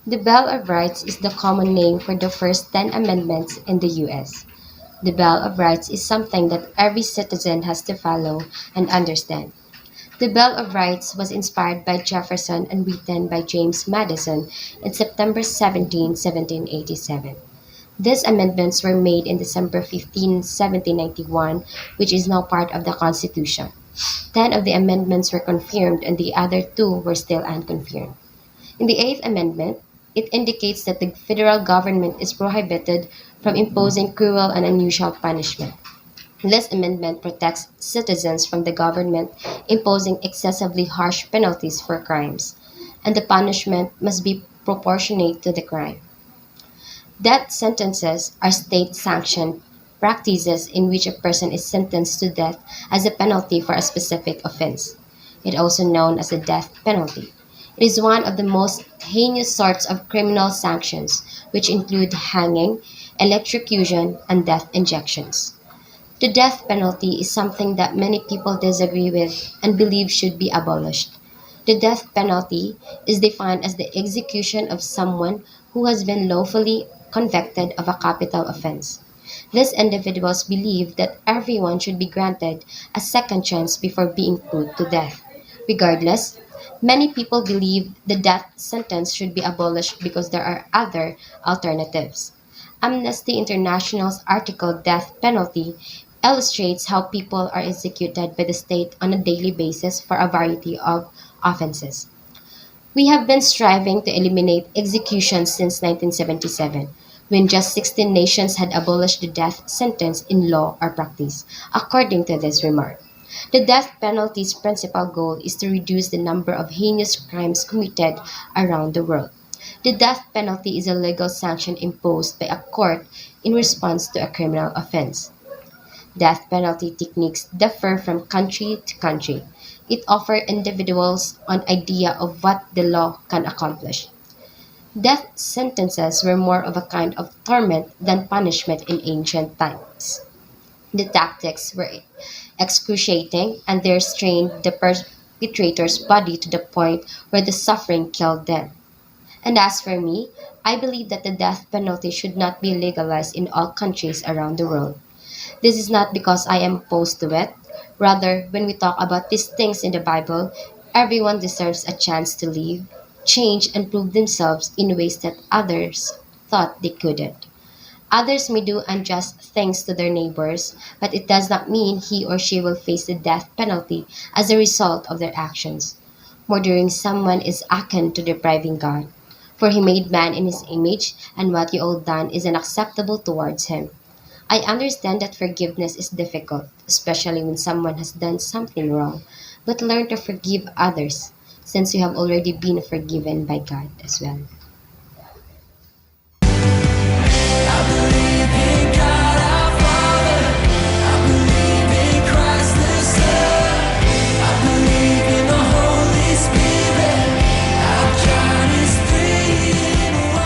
The Bill of Rights is the common name for the first 10 amendments in the US. The Bill of Rights is something that every citizen has to follow and understand. The Bill of Rights was inspired by Jefferson and written by James Madison on September 17, 1787. These amendments were made in December 15, 1791, which is now part of the Constitution. 10 of the amendments were confirmed and the other two were still unconfirmed. In the Eighth Amendment, it indicates that the federal government is prohibited from imposing cruel and unusual punishment. This amendment protects citizens from the government imposing excessively harsh penalties for crimes, and the punishment must be proportionate to the crime. Death sentences are state sanctioned practices in which a person is sentenced to death as a penalty for a specific offense. It is also known as the death penalty. It is one of the most heinous sorts of criminal sanctions, which include hanging, electrocution, and death injections. The death penalty is something that many people disagree with and believe should be abolished. The death penalty is defined as the execution of someone who has been lawfully convicted of a capital offense. These individuals believe that everyone should be granted a second chance before being put to death. Regardless, many people believe the death sentence should be abolished because there are other alternatives. Amnesty International's article Death Penalty illustrates how people are executed by the state on a daily basis for a variety of offenses. We have been striving to eliminate execution since 1977, when just 16 nations had abolished the death sentence in law or practice, according to this remark. The death penalty's principal goal is to reduce the number of heinous crimes committed around the world. The death penalty is a legal sanction imposed by a court in response to a criminal offense. Death penalty techniques differ from country to country. It offers individuals an idea of what the law can accomplish. Death sentences were more of a kind of torment than punishment in ancient times. The tactics were excruciating and they strained the perpetrator's body to the point where the suffering killed them. And as for me, I believe that the death penalty should not be legalized in all countries around the world. This is not because I am opposed to it. Rather, when we talk about these things in the Bible, everyone deserves a chance to live, change, and prove themselves in ways that others thought they couldn't. Others may do unjust things to their neighbors, but it does not mean he or she will face the death penalty as a result of their actions. Murdering someone is akin to depriving God, for he made man in his image, and what you all done is unacceptable towards him. I understand that forgiveness is difficult, especially when someone has done something wrong, but learn to forgive others, since you have already been forgiven by God as well.